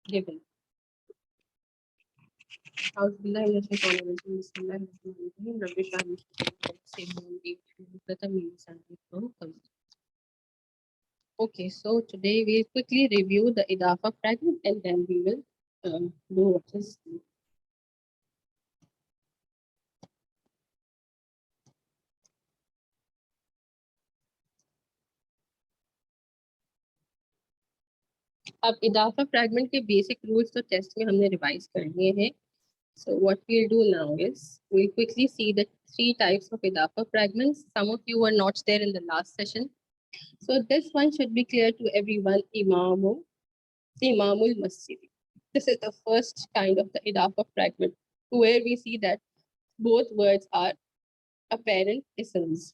given. Okay, so today we'll quickly review the Idafa fragment and then we will do what is. अब इदाफा fragment के basic rules तो test में हमने revise कर लिए हैं. So what we'll do now is we'll quickly see the three types of idafa fragments. Some of you were not there in the last session. So this one should be clear to everyone. Imamul Masjid. This is the first kind of the idafa fragment where we see that both words are apparent isms.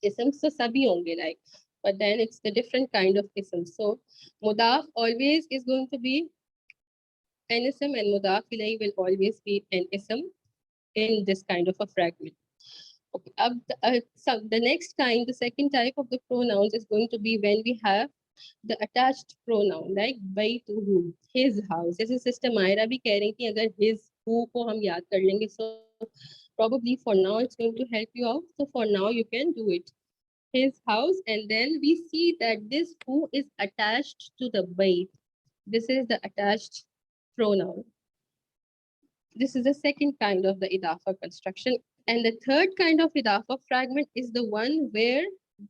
Isms so sabhi honge like, but then it's the different kind of isms. So mudaf always is going to be an ism and mudaf ilayhi will always be an ism in this kind of a fragment. Okay, the next kind, the second type of the pronouns is going to be when we have the attached pronoun like baytuhu, his house. जैसे sister Myra भी कह रही थी अगर his who को हम याद कर लेंगे, so probably for now it's going to help you out. So for now you can do it. His house, and then we see that this who is attached to the bayt. This is the attached pronoun. This is the second kind of the idafa construction. And the third kind of idafa fragment is the one where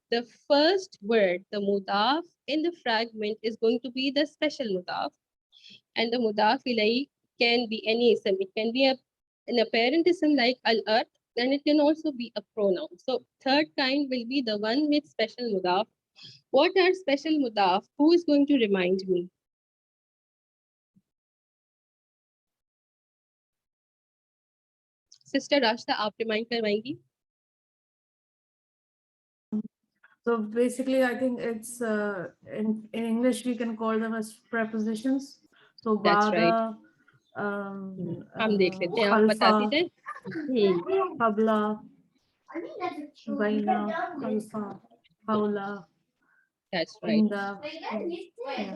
the first word, the mudaf in the fragment is going to be the special mudaf. And the mudaf ilayhi can be any ism. It can be an apparent ism like al-ard, and it can also be a pronoun. So third kind will be the one with special mudaf. What are special mudaf? Who is going to remind me? Sister Rashta, आप remind करवाएंगी? So basically, I think it's in English we can call them as prepositions. So That's right. bada, हम देख लेते हैं, आप khalfa, बताती जाए. qabla, baina, khalfa, hawla. That's right. Yeah.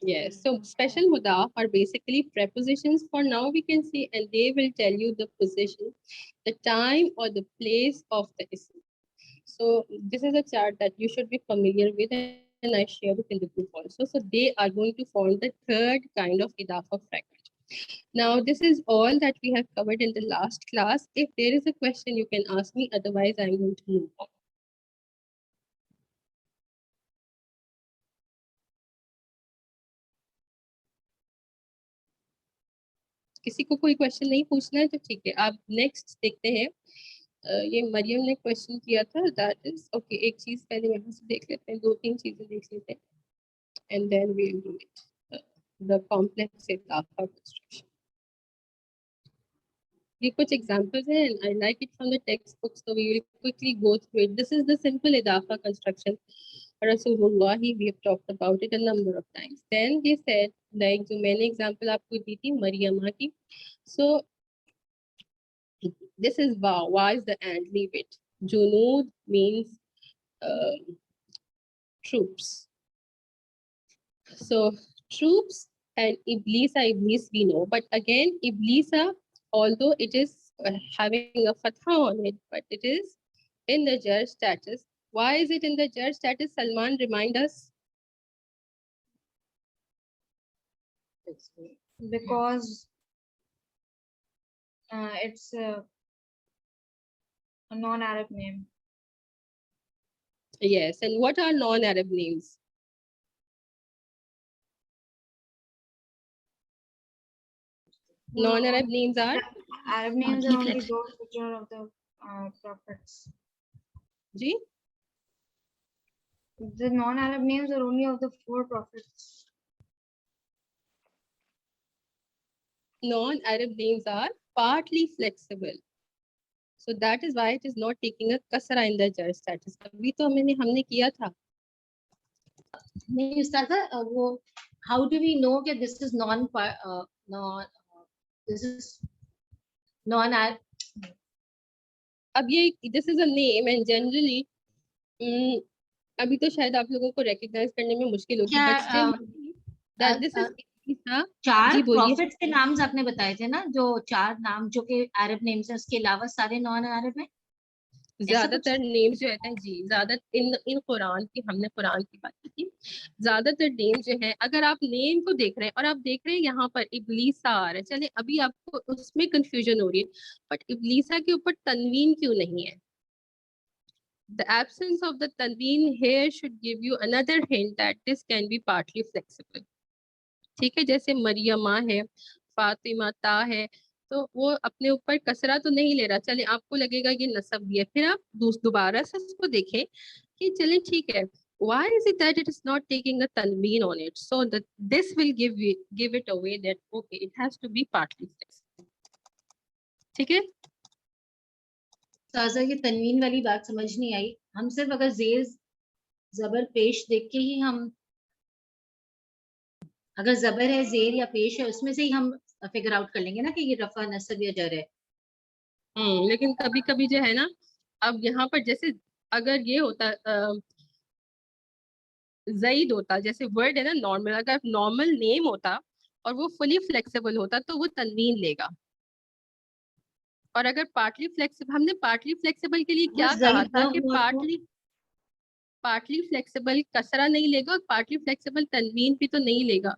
Yes. So special mudaf are basically prepositions. For now, we can see, and they will tell you the position, the time, or the place of the ism. So this is a chart that you should be familiar with, and I shared it in the group also. So they are going to form the third kind of idafa fragment. Now, this is all that we have covered in the last class. If there is a question, you can ask me. Otherwise, I'm going to move on. किसी को कोई question नहीं पूछना है तो ठीक है. आप नेक्स्ट देखते हैं. ये मरियम ने क्वेश्चन किया था. That is okay. एक चीज पहले यहाँ से देख लेते हैं, 2-3 चीजें देख लेते हैं, and then we will do it. The complex इदाफा कंस्ट्रक्शन. ये कुछ एग्जांपल्स हैं and I like it from the textbook, so we will quickly go through it. This is the simple इदाफा construction. Rasulullah, we have talked about it a number of times. Then they said, like जो मैंने example आपको दी थी मरियमा की. So this is Wa. Wa is the and, leave it. Junud means troops. So troops and Iblis we know, but again Iblisa, although it is having a fatha on it, but it is in the jar status. Why is it in the jar status? Salman, remind us. Because it's a non-Arab name. Yes, and what are non-Arab names? Non-Arab names are? Arab names are only those which are of the prophets. Ji? The non-Arab names are only of the 4 prophets. Non-Arab names are partly flexible. So that is why it is not taking a kasra in the jar status. अभी तो हमने किया था. नहीं उस्ताद, वो how do we know that this is this is non अब ये this is a name and generally अभी तो शायद आप लोगों को recognize करने में मुश्किल होगी, but still that this is Iblisa. चार जी बोलिए। प्रॉफिट्स के नाम आपने बताए थे ना, जो चार नाम जो कि अरब नेम्स है, उसके अलावा सारे नॉन अरब में ज्यादातर नेम जो है जी, ज्यादा इन कुरान की, हमने कुरान की बात की थी, ज्यादातर नेम जो है, अगर आप नेम को देख रहे हैं और आप देख रहे हैं यहाँ पर इब्लीसा आ रहा है, चले अभी आपको उसमें कंफ्यूजन हो रही है, बट इब्लीसा के ऊपर तनवीन क्यों नहीं है? The absence of the tanween here should give you another hint that this can be partly flexible. ठीक है, जैसे मरियमा है, फातिमा ता है, तो वो अपने ऊपर कसरा तो नहीं ले रहा, चले आपको लगेगा ये नसब भी है, फिर आप दोबारा से उसको देखें कि चले ठीक है, why is it that it is not taking a tanween on it? So that this will give it away that okay, it has to be partly flexible. ठीक है, साजा ये तनवीन वाली बात समझ नहीं आई, हम सिर्फ अगर जेर जबर पेश देख के ही हम, अगर जबर है जेर या पेश है उसमें से ही हम फिगर आउट कर लेंगे ना कि ये रफा नसब या जर है। लेकिन कभी कभी जो है ना, अब यहाँ पर जैसे अगर ये होता जईद होता, जैसे वर्ड है ना नॉर्मल, अगर नॉर्मल नेम होता और वो फुली फ्लेक्सिबल होता तो वो तनवीन लेगा, और अगर पार्टली फ्लेक्सिबल, हमने पार्टली फ्लेक्सिबल के लिए क्या कहा था कि पार्टली फ्लेक्सिबल कसरा नहीं लेगा और पार्टली फ्लेक्सिबल तनवीन भी तो नहीं लेगा।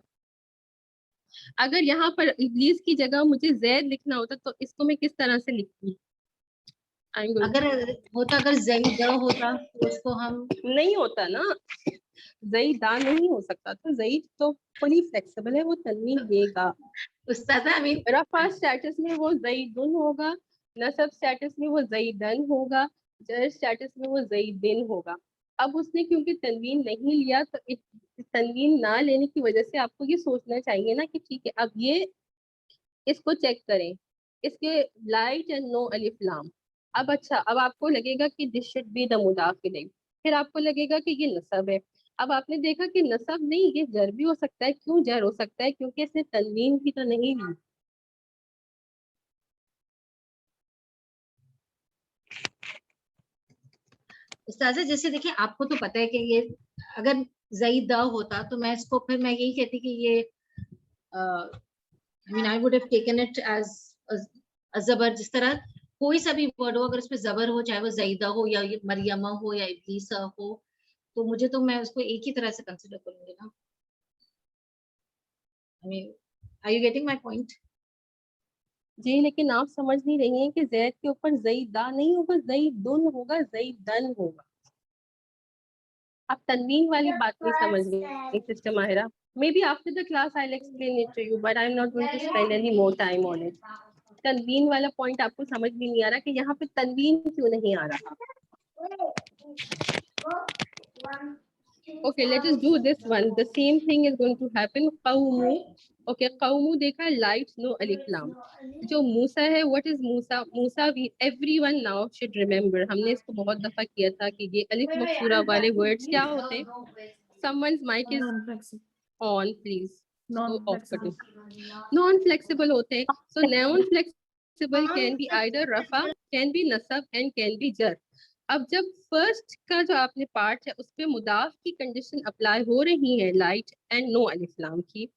अगर यहाँ पर इब्लीस की जगह मुझे जैद लिखना होता तो इसको मैं किस तरह से लिखती? अगर होता, अगर जईद होता तो उसको हम, नहीं होता ना, जईदा नहीं हो सकता, तो जईद तो फुली फ्लेक्सिबल है, वो तनवीन लेगा। उस्ताद आई मीन रफा स्टेटस में वो जईदुन होगा, नसब स्टेटस में वो जईदन होगा, जर स्टेटस में वो जईदिन होगा। अब उसने क्योंकि तनवीन नहीं लिया, तो तनवीन ना लेने की वजह से आपको ये सोचना चाहिए ना कि ठीक है, अब ये इसको चेक करें, इसके लाइट एंड नो अलिफ लाम। अब अच्छा, अब आपको लगेगा कि दिस शुड बी द मुदाफिल, फिर आपको लगेगा कि ये नसब है। अब आपने देखा कि नसब नहीं, ये जर भी हो सकता है। क्यों जर हो सकता है? क्योंकि इसने तनवीन भी तो नहीं ली। उस्ताद जैसे देखिए, आपको तो पता है कि ये अगर जईद होता तो मैं इसको, फिर मैं यही कहती कि ये I mean, I would have taken it as a जबर, जिस तरह कोई सा भी वर्ड हो अगर उसमें जबर हो, चाहे वो जईदा हो या ये मरियमा हो या इब्लीसा हो, तो मुझे तो मैं उसको एक ही तरह से कंसिडर करूंगी ना। I mean, are you getting my point? जी, लेकिन आप समझ नहीं रही हैं कि जैद के ऊपर जईदा नहीं होगा, जईदुन होगा, जईदन होगा। आप तनवीन वाली बात नहीं समझ रही sister Mahira. Maybe after the class I'll explain it to you, but I'm not going to spend any more time on it. तनवीन वाला पॉइंट आपको समझ में नहीं आ रहा कि यहाँ पे तनवीन क्यों नहीं आ रहा। Okay, let us do this one. The same thing is going to happen. qawmu. Okay, qawmu देखा, light, no alif lam. जो मूसा है, what is मूसा? मूसा भी everyone now should remember. हमने इसको बहुत दफा किया था कि ये अलिफ मकसूरा वाले words क्या होते हैं? Someone's mic is on, please. Non-flexible होते हैं. So non-flexible can be either rafa, can be nasab and can be jar. अब जब फर्स्ट का जो आपने पार्ट है उस पे मुदाफ की कंडीशन अप्लाई हो रही है, लाइट एंड नो अलिफ लाम की,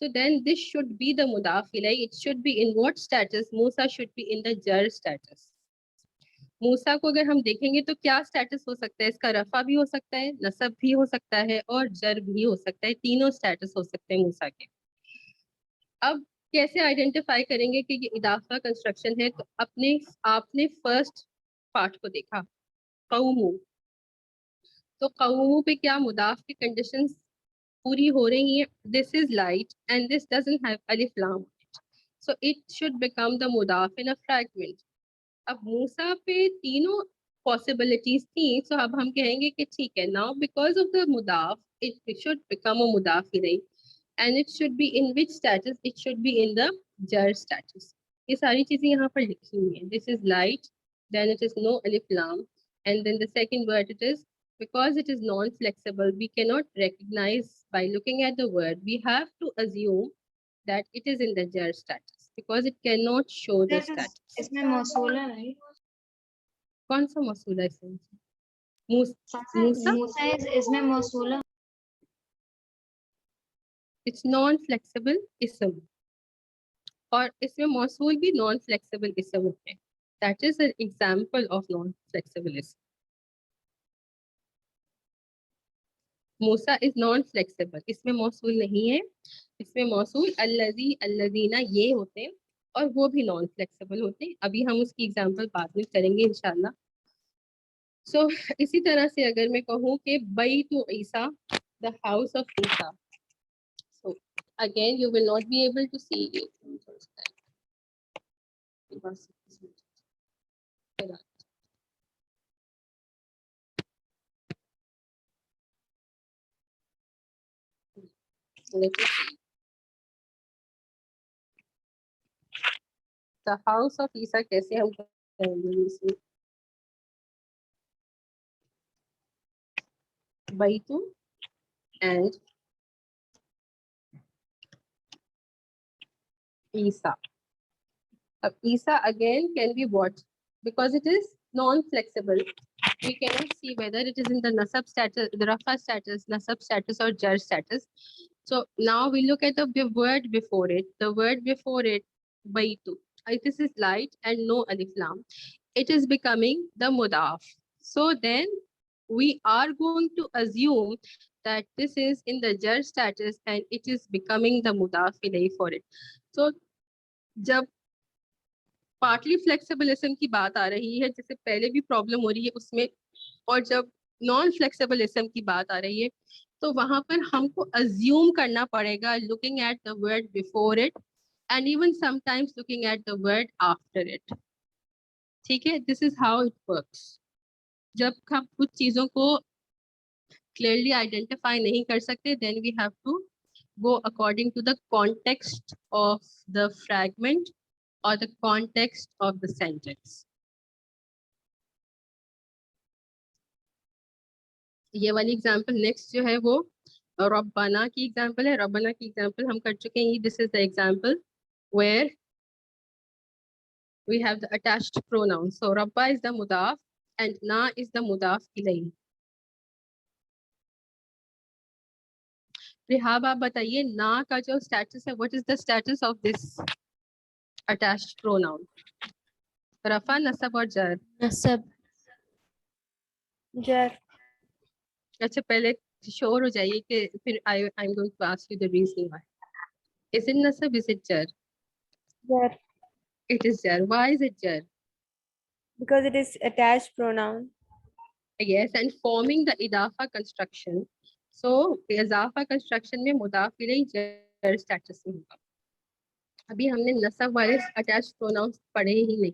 so then this should be the मुदाफ इलैही. It should be in what status? Musa should be in the jar status. मूसा को अगर हम देखेंगे तो क्या स्टेटस हो सकता है इसका? रफा भी हो सकता है, नसब भी हो सकता है और जर भी हो सकता है, तीनों स्टेटस हो सकते हैं मूसा के। अब कैसे आइडेंटिफाई करेंगे कि ये इदाफा कंस्ट्रक्शन है? तो आपने फर्स्ट पार्ट को देखा, कौमू, तो कौमू पे क्या मुदाफ की कंडीशंस पूरी हो रही हैं? This is light and this doesn't have अलिफ लाम, so it should become the मुदाफ इन अ फ्रैगमेंट। अब मूसा पे तीनों पॉसिबिलिटीज थी, सो अब हम कहेंगे कि ठीक है, नाउ बिकॉज ऑफ द मुदाफ इट शुड बिकम अ मुदाफ इलैही, and it should be in which status? It should be in the जर स्टेटस। ये सारी चीजें यहाँ पर लिखी हुई हैं. This is light, then it is no अलिफ लाम, and then the second word it is, because it is non-flexible, we cannot recognize by looking at the word. We have to assume that it is in the jar status because it cannot show the status. इसमें मौसूला है। कौन सा मौसूला है इसमें? मूसा? मूसा इसमें मौसूला। It's non flexible इसम, और इसमें मौसूल भी नॉन फ्लेक्सिबल इसम होते हैं. That is an example of non flexible इसम. मूसा इज नॉन फ्लेक्सिबल, इसमें मौसूल नहीं है. इसमें मौसूल अल्लज़ी अल्लज़ीना ये होते हैं, और वो भी नॉन फ्लेक्सिबल होते हैं. अभी हम उसकी एग्जाम्पल बाद में करेंगे इंशाल्लाह. सो इसी तरह से अगर मैं कहूँ कि बैतु ईसा, द हाउस ऑफ ईसा, so again you will not be able to see it. Let me see. The house of ईसा कैसे हम करेंगे इसमें? बैतु and Isa. Isa again can be what? Because it is non-flexible. We cannot see whether it is in the nasab status, the rafa status, nasab status, or jar status. So now we look at the word before it. The word before it, baitu. This is light and no alif lam. It is becoming the mudaf. So then we are going to assume that this is in the jar status and it is becoming the mudaf ilayhi for it. So जब partly फ्लेक्सिबलिज्म की बात आ रही है, जैसे पहले भी problem हो रही है उसमें, और जब नॉन फ्लेक्सिबलिज्म की बात आ रही है, तो वहां पर हमको अज्यूम करना पड़ेगा looking at the word before it and even sometimes looking at the word after it. ठीक है, this is how it works. जब हम कुछ चीजों को क्लियरली आइडेंटिफाई नहीं कर सकते, then we have to go according to the context of the fragment or the context of the sentence. ये वाली एग्जाम्पल नेक्स्ट जो है वो रब्बाना की एग्जाम्पल है. रब्बाना की एग्जाम्पल हम कर चुके हैं. This is the example where we have the attached pronoun. So rabba is the mudaf and na is the mudaf ilayhi. Rihab आप बताइए ना का जो स्टेटस है, what is the status of this attached pronoun? रफा, नसब और जर. नसब जर. अच्छा, पहले श्योर हो जाइए कि फिर I am going to ask you the reason why. Is it नसब, इज इट जर? जर. It is jar. Why is it jar? Because it is attached pronoun. Yes, and forming the idafa construction. So idafa construction में मुदाफ इलैहि jar status में होगा. अभी हमने नसब वाले attached pronounce पढ़े ही नहीं.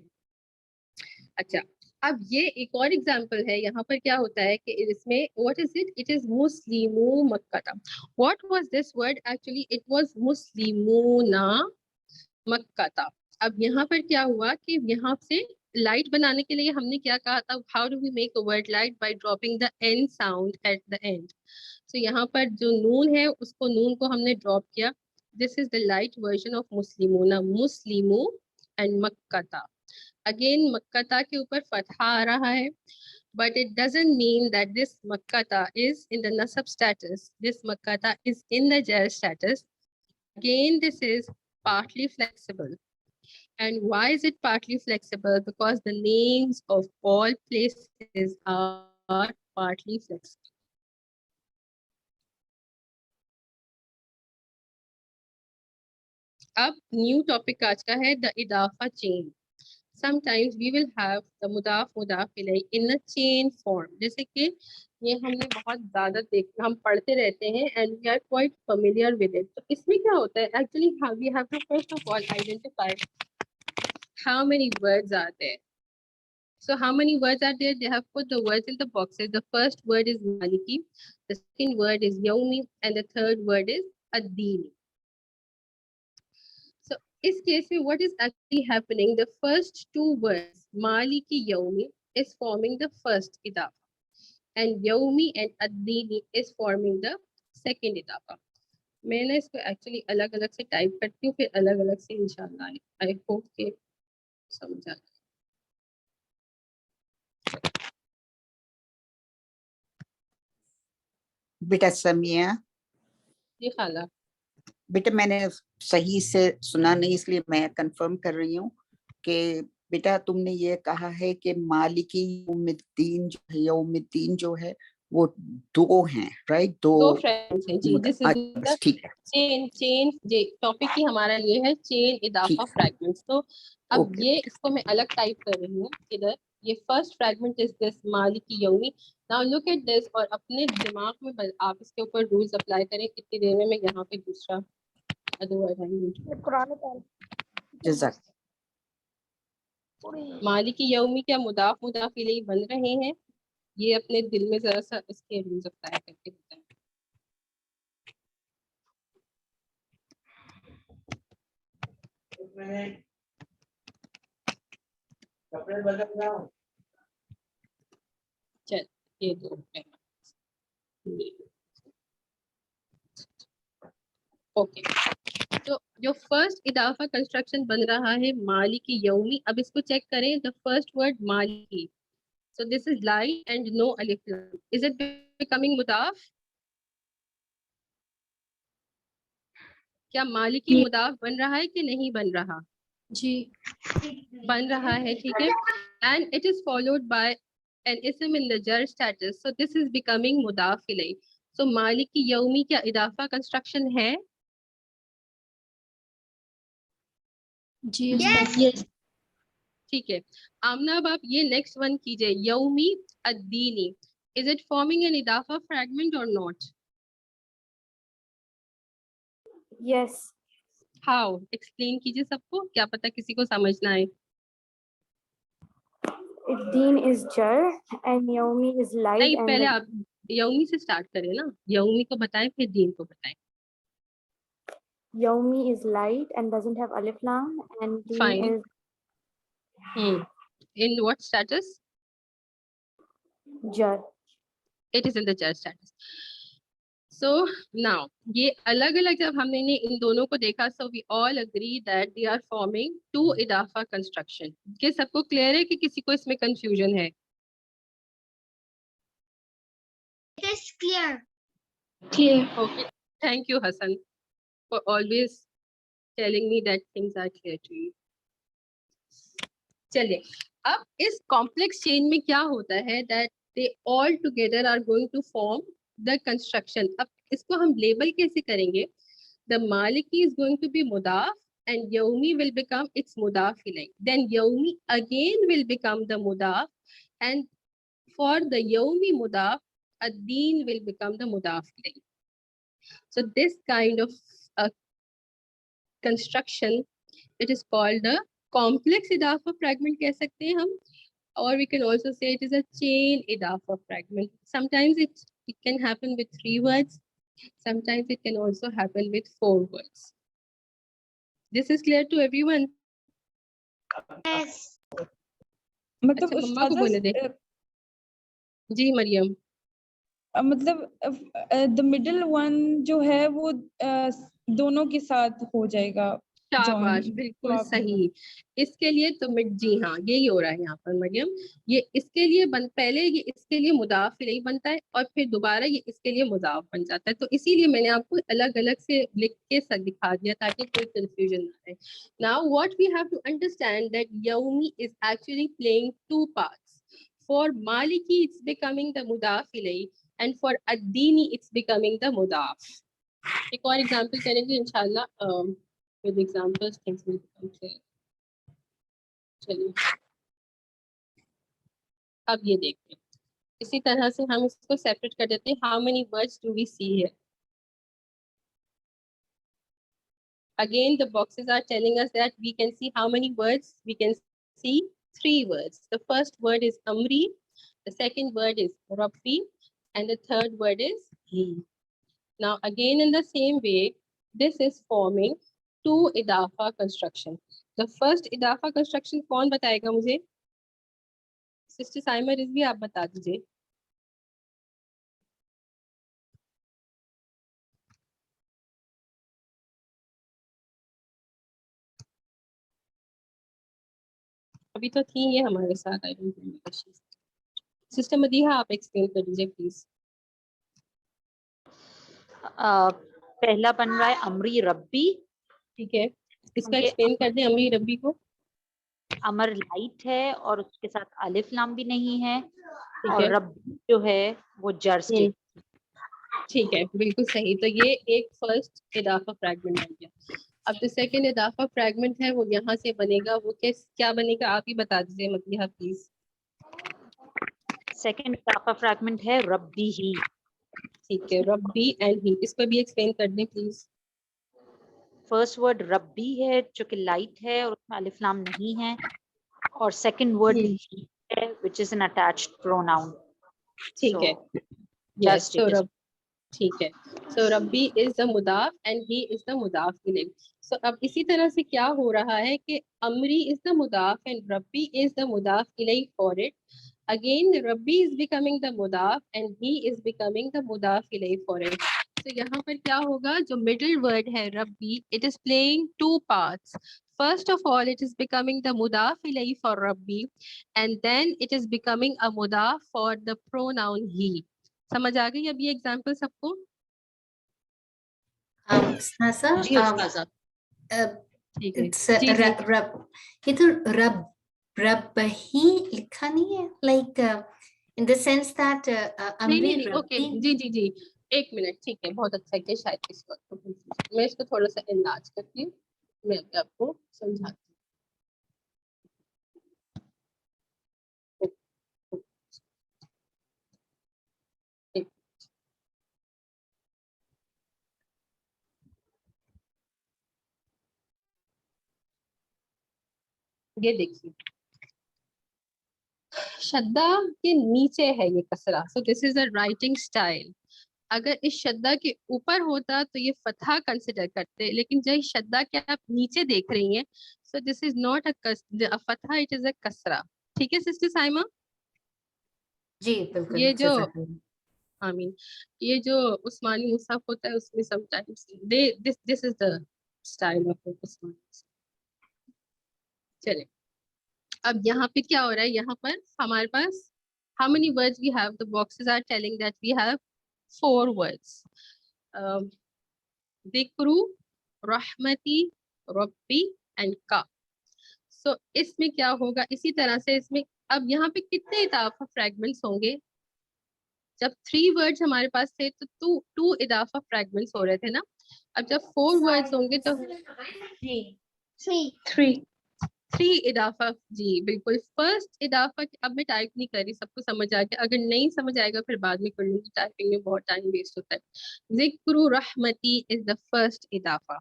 अच्छा, अब ये एक और एग्जांपल है. यहाँ पर क्या होता है कि इसमें what is it? It is मुस्लिमू मक्काता. What was this word actually? It was मुस्लिमूना मक्काता. अब यहाँ पर क्या हुआ कि यहाँ से लाइट बनाने के लिए हमने क्या कहा था? How do we make a word light? By dropping the N sound at the end. So यहाँ पर जो नून है उसको नून को हमने ड्रॉप किया. This is the light version of मुस्लिमूना. मुस्लिमू एंड मक्काता. अगेन मक्काता के ऊपर फतहा आ रहा है, but it doesn't mean that this makkata is in the nasab status. This makkata is in the jar status. Again, this is partly flexible. And why is it partly flexible? Because the names of all places are partly flexible. अब new topic आज का है the इदाफा chain. Sometimes we will have the मुदाफ मुदाफ इलैहि in a chain form. जैसे कि ये हमने बहुत ज्यादा हम पढ़ते रहते हैं and we are quite familiar with it. तो इसमें क्या होता है? Actually we have to first of all identify how many words are there. So how many words are there? They have put the words in the boxes. The first word is Maliki, the second word is Yaumi, and the third word is Ad-Dini. So in case what is actually happening? The first two words, Maliki, Yaumi, is forming the first idafa, and Yaumi and Ad-Dini is forming the second idafa. मैं ना इसको actually अलग अलग से type करती हूँ, फिर अलग अलग से इंशाल्लाह. आई होप के समझ आ जाए. बेटा समिया, जी खाला. बेटा मैंने सही से सुना नहीं, इसलिए मैं कंफर्म कर रही हूँ कि बेटा तुमने ये कहा है कि मालिकी यौमिद्दीन जो है, यौमिद्दीन जो है वो दो हैं, राइट? दो दो फ्रेगमेंट्स हैं जी। दिस इज अच्छा, द बस ठीक है, चेन टॉपिक ही हमारा ये है, चेन इदाफा फ्रेगमेंट्स। तो अब ओके। ये इसको मैं अलग टाइप कर रही हूँ इधर। ये फर्स्ट फ्रेगमेंट इज दिस मालिकी यौमी। नाउ लुक एट दिस और अपने दिमाग में आप इसके ऊपर रूल्स अप्लाई करें। कितनी देर में मैं यहाँ पे दूसरा जज़ाक। मालिकी यौमी क्या मुदाफ मुदाफ इलैहि बन रहे हैं? ये अपने दिल में जरा सा इसके रूल्स अप्लाई करके बताएं। चल ये दो ओके। तो जो फर्स्ट इदाफा कंस्ट्रक्शन बन रहा है मालिकी यौमी, अब इसको चेक करें। द फर्स्ट वर्ड मालिकी, so this is light and no alif lam. Is it becoming मुदाफ? क्या मालिकी मुदाफ बन रहा है कि नहीं बन रहा? जी बन रहा है, ठीक है। And it is followed by an ism in the jar status, so this is becoming मुदाफ इलैहि. So मालिकी यौमी क्या इदाफा कंस्ट्रक्शन है? जी Yes. ठीक है। आमना अब आप ये नेक्स्ट वन कीजिए, यौमी अद्दीनी। इज इट फॉर्मिंग एन इदाफा फ्रैगमेंट और नॉट? Yes. हाउ? एक्सप्लेन कीजिए सबको, क्या पता किसी को समझना है। If Deen is jar and Yaumi is light नहीं, and पहले the आप यौमी से स्टार्ट करें ना। यौमी को बताएं फिर दीन को बताएं। Yaumi is light and doesn't have alif lam and Deen Fine. is In what status? jar. It is in the jar status. So now ये अलग अलग जब हमने इन दोनों को देखा, so we all agree that they are forming two इदाफा construction. क्या सबको क्लियर है कि किसी को इसमें कंफ्यूजन है? It is clear. Clear. Okay, thank you Hassan for always telling me that things are clear to you. चलिए, अब इस कॉम्प्लेक्स चेन में क्या होता है that they all together are going to form the construction. अब इसको हम लेबल कैसे करेंगे? The Maliki is going to be mudaf and Yaumi will become its mudaf ilayh. Then Yaumi again will become the mudaf, and for the Yaumi mudaf, ad-Deen will become the mudaf ilayh. So this kind of construction, it is called a complex idafa fragment कह सकते हैं हम, or we can also say it is a chain idafa fragment. Sometimes it can happen with 3 words, sometimes it can also happen with 4 words. This is clear to everyone? Yes. मतलब अच्छा मम्मा को बोले दे। जी मरियम। मतलब the middle one जो है वो दोनों के साथ हो जाएगा शाबाश, join, बिल्कुल तो आप सही। इसके लिए तो जी हाँ, यही हो रहा है यहाँ पर मरियम। ये इसके लिए पहले ये इसके लिए मुदाफ इलैहि बनता है और फिर दोबारा ये इसके लिए मुदाफ बन जाता है। तो इसीलिए मैंने आपको अलग अलग से लिख के दिखा दिया ताकि कोई कंफ्यूजन ना रहे। Now what we have to understand that यौमी is actually playing 2 parts. For मालिकी इट्स बिकमिंग द मुदाफ इलैहि एंड फॉर अद्दीनी इट्स बिकमिंग द मुदाफ। एक और एग्जांपल करेंगे इंशाल्लाह। with examples things will become clear. चलिए अब ये देखते हैं, इसी तरह से हम इसको सेपरेट कर देते हैं। How many words do we see here? Again the boxes are telling us that we can see how many words. We can see 3 words. The first word is amri, the second word is rabbi, and the third word is he. Now again in the same way, this is forming 2 इदाफा construction. The first इदाफा construction कौन बताएगा मुझे? Sister Saima Rizvi आप बता दीजिए। अभी तो थी ये हमारे साथ। I don't remember. Sister Madiha आप एक्सप्लेन कर दीजिए प्लीज। पहला बन रहा है अमरी रब्बी, ठीक है, इसका क्योंकि एक्सप्लेन कर दें अमरी रब्बी को। अमर लाइट है और उसके साथ अलिफ लाम भी नहीं है, ठीक और है। रब्बी जो है वो जर स्टेट। ठीक है, बिल्कुल सही। तो ये एक फर्स्ट इदाफा फ्रैगमेंट बन गया। अब जो सेकंड इदाफा फ्रैगमेंट है वो यहाँ से बनेगा, वो क्या बनेगा आप ही बता दीजिए मदीहा प्लीज। सेकंड इजाफा फ्रैगमेंट है रब्बी ही। ठीक है, रब्बी एंड ही, इसको भी एक्सप्लेन कर दें प्लीज। फर्स्ट वर्ड रब्बी है जो कि लाइट है और उसमें अलिफ लाम नहीं है, और सेकंड वर्ड ही है which is an attached pronoun. ठीक है, यस, सो रब, ठीक है, सो रब्बी इज द मुदाफ एंड ही इज द मुदाफ इलैह। सो अब इसी तरह से क्या हो रहा है कि अमरी इज द मुदाफ एंड रब्बी इज द मुदाफ इलैह फॉर इट। अगेन रब्बी इज बिकमिंग द मुदाफ and he is becoming the मुदाफ इलैह फॉर इट। तो यहाँ पर क्या होगा, जो मिडिल वर्ड है रब्बी, it is playing two parts. First of all, it is becoming the mudaf ilayh for Rabbi, and then it is becoming a mudaf for the pronoun he. समझ आ गई अब ये एग्जाम्पल सबको? उस्ताज़ा, जी उस्ताज़ा। ठीक है it's जी जी। रब, ये तो रब ही लिखा नहीं है, like in the sense that नहीं अमरी नहीं नहीं, ओके रब्बी। जी जी जी, एक मिनट, ठीक है, बहुत अच्छा है, शायद इस वक्त मैं इसको थोड़ा सा इलाज करती हूँ, मैं अभी आपको समझाती हूँ। एक- ये देखिए, शद्दा के नीचे है ये कसरा, so this is a writing style. अगर इस शद्दा के ऊपर होता तो ये फतहा कंसिडर करते, लेकिन जो इस शद्दा के आप नीचे देख रही हैं, so this is not a फतहा, इट इज अ कसरा। ठीक है सिस्टर साइमा? जी बिल्कुल, ये जो जज़ाकल्लाह। आमीन, ये जो उस्मानी मुसहफ होता है उसमें sometimes they this is the style of उस्मानी मुसहफ। चले, अब यहाँ पे क्या हो रहा है, यहाँ पर हमारे पास how many words we have? The boxes are telling that we have 4 words. Dikru, Rahmati, Rabbi and Ka. So इसमें क्या होगा, इसी तरह से इसमें अब यहाँ पे कितने इदाफा फ्रैगमेंट्स होंगे? जब 3 वर्ड्स हमारे पास थे तो टू इदाफा फ्रैगमेंट्स हो रहे थे ना। अब जब 4 वर्ड्स होंगे तो 3 इदाफा। जी बिल्कुल, फर्स्ट इदाफा, अब मैं टाइप नहीं कर रही, सबको समझ आ गया? अगर नहीं समझ आएगा फिर बाद में कर लूंगी, टाइपिंग में बहुत टाइम वेस्ट होता है। जिक्रू रहमती इज द फर्स्ट इदाफा,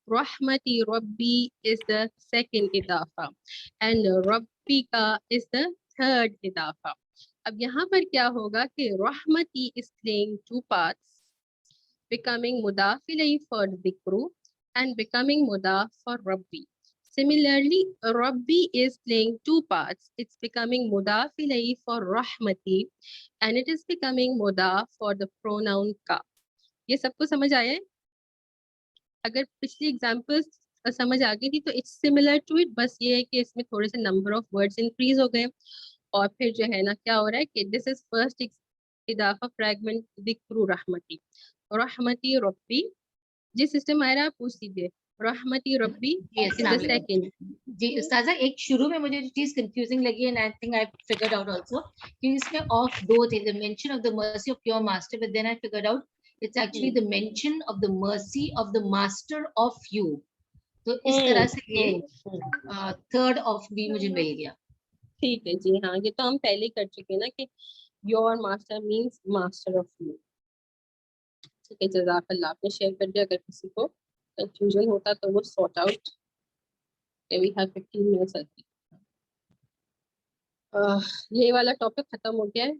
रहमती रब्बी इज द सेकंड इदाफा एंड रब्बी का इज द थर्ड इदाफा। अब यहाँ पर क्या होगा कि रहमती is playing two parts, becoming mudaf ilayhi for dhikru and becoming mudaf for rabbi. Similarly, rabbi is playing two parts. It's becoming mudaf ilayhi for rahmati and it is becoming mudaf for the pronoun ka. ये सबको समझ आया है? अगर पिछली examples समझ आ गई थी तो इट्स सिमिलर टू इट, बस ये है कि इसमें थोड़े से नंबर ऑफ वर्ड्स इंक्रीज हो गए। और फिर जो है ना क्या हो रहा है कि दिस इज फर्स्ट इदाफा फ्रैगमेंट दिक्रू रहमती, रहमती रब्बी। जी सिस्टम आयरा, आप पूछ लीजिए, रहमती रब्बी इज द सेकंड। जी उस्ताजा, एक शुरू में मुझे जो चीज कंफ्यूजिंग लगी and I think I figured out also कि इसमें ऑफ दो थे, the mention of the mercy of your master, but then I figured out it's actually the mention of the mercy of the master of you. तो इस तरह से ये third of भी मुझे मिल गया। ठीक है जी, हाँ ये तो हम पहले ही कर चुके हैं ना कि your master means master of you. ठीक है, जज़ाकल्लाह, आपने शेयर कर दिया। अगर किसी को कंफ्यूजन होता तो वो sort out. We have 15 minutes. ये वाला टॉपिक खत्म हो गया है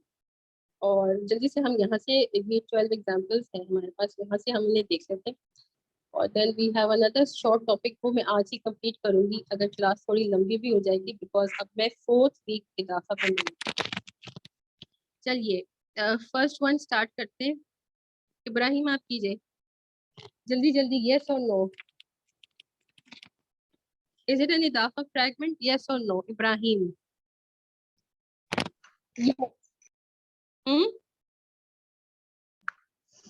और जल्दी से हम यहाँ से ये 12 एग्जांपल्स हैं हमारे पास, यहाँ से हम इन्हें देख लेते हैं और then we have another short topic, वो मैं आज ही कंप्लीट करूंगी अगर क्लास थोड़ी लंबी भी हो जाएगी, बिकॉज अब मैं 4th वीक इजाफा करूंगी। चलिए फर्स्ट वन स्टार्ट करते हैं। इब्राहिम आप कीजिए जल्दी जल्दी, यस और नो। इज इट एन इजाफा फ्रैगमेंट, यस और no? Ibrahim.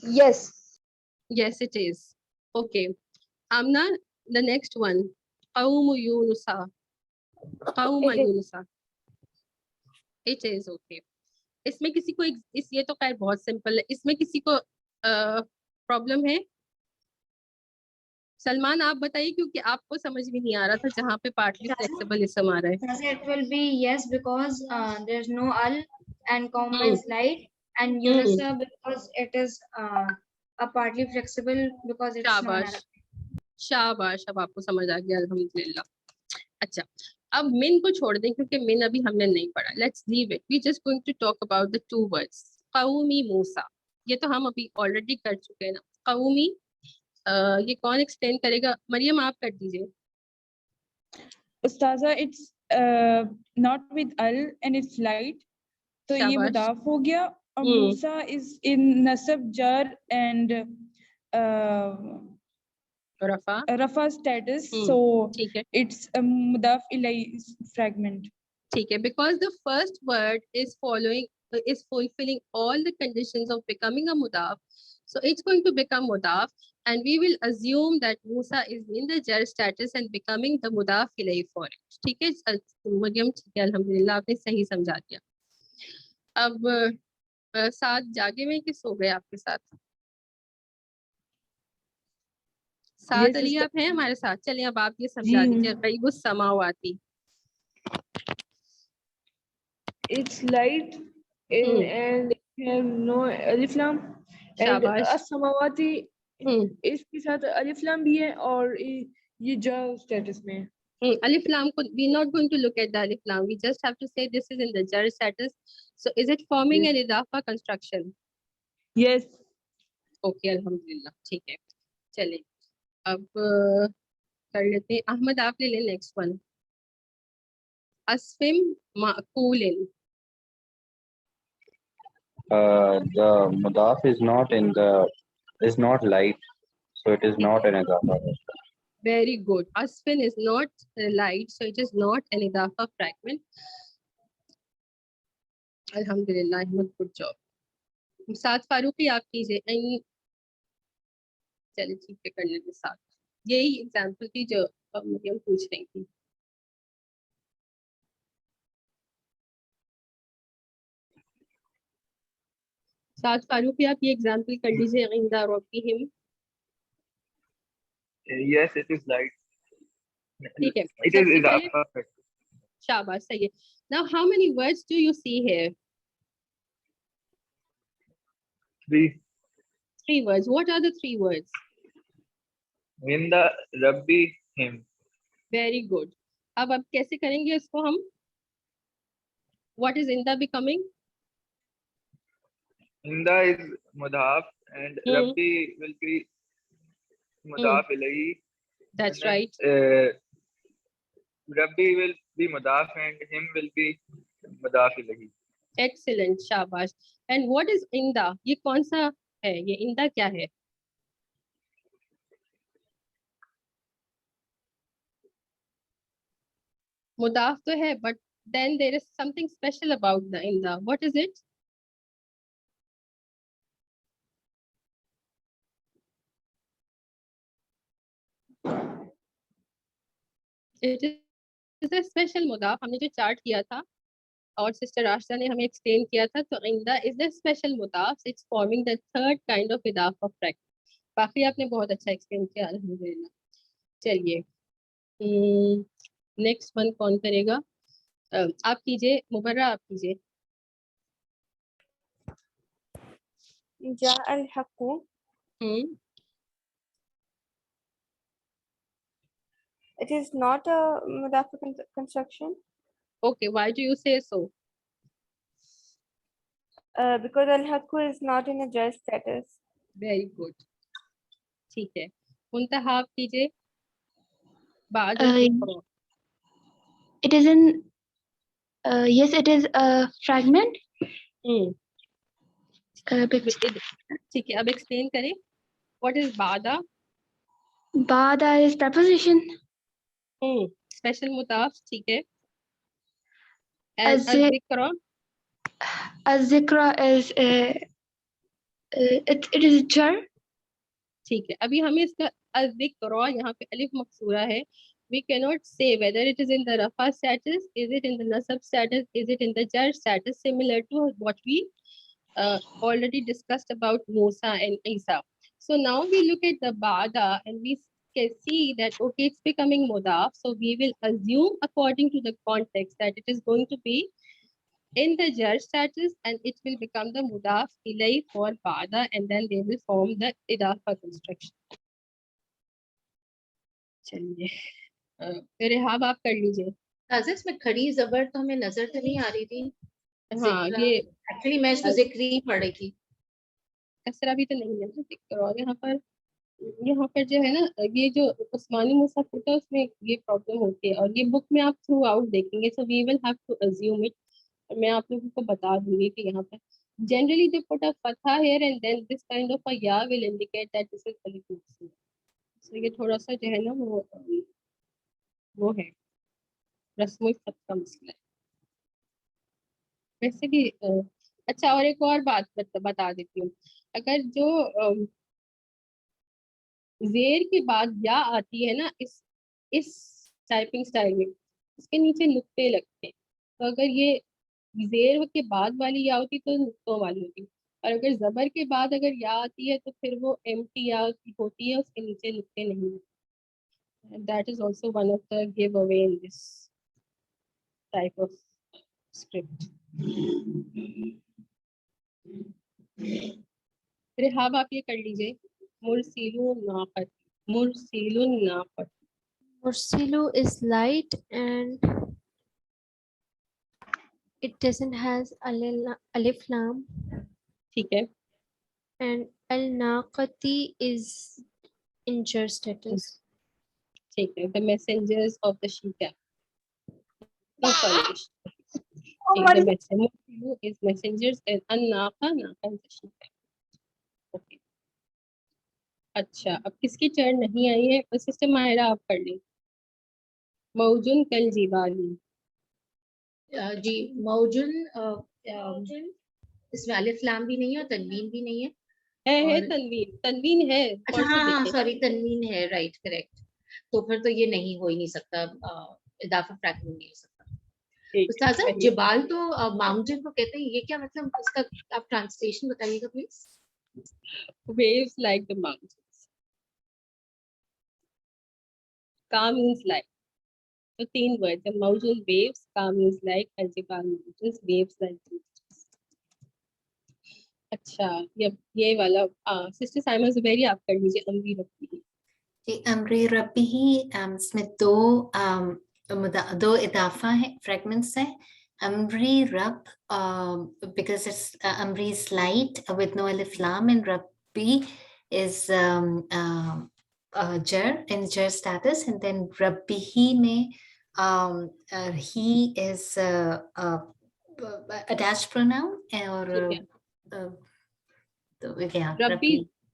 Yes. Yes, it is. Okay. Amna, the next one. Qawmu Yunusa. Qawma It is. Yunusa. It is okay. इसमें किसी को इस ये तो खैर बहुत सिंपल है, इसमें किसी को प्रॉब्लम है? सलमान आप बताइए, क्योंकि आपको समझ में नहीं आ रहा था जहाँ पे पार्टली फ्लेक्सिबल इसम आ रहा है. Does it will be yes because there's no al and comma Hmm. is light and Hmm. Unusa because it is a partly flexible because it's शाबाश non-Arabic. शाबाश, अब आपको समझ आ गया अल्हम्दुलिल्लाह. अच्छा, अब मिन को छोड़ दें क्योंकि मिन अभी हमने नहीं पढ़ा. Let's leave it. We just going to talk about the two words. कौमी मूसा, ये तो हम अभी ऑलरेडी कर चुके हैं ना. कौमी, ये कौन एक्सप्लेन करेगा? मरियम आप कर दीजिए. उस्ताजा, it's not with al and it's light, तो ये शाबाश. मुदाफ हो गया. और हम्म. मूसा is in nasab jar and रफा. rafa status, hmm. so ठीक है it's a mudaf ilay fragment. ठीक है, because the first word is fulfilling all the conditions of becoming a mudaf, so it's going to become mudaf, and we will assume that Musa is in the jar status and becoming the mudaf ilayhi for it. ठीक है मरियम, ठीक है अल्हम्दुलिल्लाह, आपने सही समझा दिया. अब साथ जागे में कि सो गए आपके साथ? साथ Yes, अली उस्ताद. आप हैं हमारे साथ? चलिए अब आप ये समझा जी. दीजिए. गईबु समावाती. It's light and have no alif lam and शाबाश. as-samawati हम्म. इसके साथ alif lam भी है और ये jar status में है. Alif lam, we're not going to look at the alif lam. We just have to say this is in the jar status. So is it forming Yes. an idafa construction? Yes. Okay, alhamdulillah. ठीक है. चलिए अब कर लेते हैं. अहमद आप ले लें next one. Asfim ma'kulin. The mudaf is not light, so it is not an idafa. Very good. Asfin is not light, so it is not an idafa fragment. Alhamdulillah, Ahmad, good job. साथ फारूकी आप कीजिए. चलिए ठीक है, कर लेते साथ. यही एग्जाम्पल थी जो मरियम पूछ रही थी. साथ फारूकी आप ये एग्जाम्पल कर लीजिए. इंदा रब्बिहिम. Yes, it is light. ठीक है, It is सबसे पहले idafa. शाबाश, सही है. Now how many words do you see here? 3. 3 words. What are the 3 words? In the Rabbi him. Very good. अब कैसे करेंगे इसको हम? What is inda becoming? Inda is mudaf and Rabbi will be mudaf ilayhi. That's And right. then, Rabbi will be mudaf and him will be mudaf ilayhi. Excellent, शाबाश. And what is inda? ये कौन सा है? ये inda क्या है? मुदाफ तो है, but then there is something special about the inda. What is it? It is a special मुदाफ. हमने जो चार्ट किया था और सिस्टर राशिदा ने हमें एक्सप्लेन किया था, तो इंदा इज द स्पेशल मुदाफ. It's forming the third kind of इदाफा फ्रैक्ट. बाकी आपने बहुत अच्छा एक्सप्लेन किया अल्हम्दुलिल्लाह. चलिए नेक्स्ट वन कौन करेगा? आप कीजिए मुबर्रा, आप कीजिए. Ja al-haqu. It is not a mudaf construction. Okay, why do you say so? Because al-haqu is not in a jar status. Very good. ठीक है, मुंतहा आप कीजिए. बाद It is in yes, it is a fragment. ठीक है, अब explain करें. What is बादा? Bada is preposition. स्पेशल मुदाफ. ठीक है. Az-zikra is it is a jar. ठीक है, अभी हमें इसका अज़िक्र, यहाँ पे अलिफ मकसूरा है, we cannot say whether it is in the rafa status, is it in the nasab status, is it in the jar status, similar to what we already discussed about Musa and Isa. So now we look at the ba'da and we can see that okay, it's becoming mudaf, so we will assume according to the context that it is going to be in the jar status and it will become the mudaf ilay for ba'da, and then they will form the idafa construction. चलिए rehab आप कर लीजिए। ताज़ा इसमें खड़ी जबर तो हमें नजर तो नहीं आ रही थी। हाँ, ये एक्चुअली मैं इसको जिक्र ही पढ़ रही थी। कसरा भी तो नहीं है ना जिक्र, और यहाँ पर जो है ना, ये जो उस्मानी मुसहफ होता है उसमें ये प्रॉब्लम होती है, और ये बुक में आप थ्रू आउट देखेंगे, so we will have to assume it. और मैं आप लोगों को बता दूंगी कि यहाँ पर जनरली दे पुट अ फतहा here and then this kind of a या will indicate that this is अलिफ मकसूर। सो ये थोड़ा सा जो है ना वो है रस्म खत का मसला है वैसे भी। अच्छा, और एक और बात बता देती हूँ, अगर जो जेर के बाद या आती है ना इस टाइपिंग स्टाइल में, इसके नीचे नुक्ते लगते हैं, तो अगर ये जेर के बाद वाली या होती तो नुक्तों वाली होती, और अगर जबर के बाद अगर या आती है तो फिर वो एम्प्टी या होती है, उसके नीचे नुक्ते नहीं होते। That is also one of the give away in this type of script. Rehab आप ये कर लीजिए, मुरसिलुन नाक़त, मुरसिलुन नाक़त। Mursilu is light and it doesn't has alif lam. ठीक है, And al-naqati is in jar status. ठीक है, the messengers of the sheep. No, sorry. The messenger is messengers and an-naqa, naqa is the sheep. Okay. अच्छा, अब किसकी turn नहीं आई है? और सिस्टर माहिरा आप कर ली। मौजुन कल जीवाली। जी मौजुन इसमें अलिफ लाम भी नहीं है और तनवीन भी नहीं है। है तनवीन है। अच्छा हाँ, सॉरी तनवीन है, राइट करेक्ट। तो फिर तो ये नहीं हो ही नहीं सकता, इदाफा फ्रैगमेंट नहीं हो सकता। उस्ताज़ा जिबाल तो माउंटेन को कहते हैं, ये क्या मतलब इसका आप ट्रांसलेशन बताइएगा please. Waves like the mountains. Ka means like. So 3 words. The mountain waves. Ka means like. Al-jibal mountains. Waves like mountains. अच्छा, ये वाला सिस्टर साइमा जुबैरी आप कर लीजिए। अमरी रब्बी। जी अमरी रब्बी ही इसमें दो इदाफा है, फ्रेगमेंट्स है। Amri Rab, because it's Amri is light with no alif lam, and Rabbi is jar in jar status, and then Rabbihi mein he is attached pronoun, or yeah,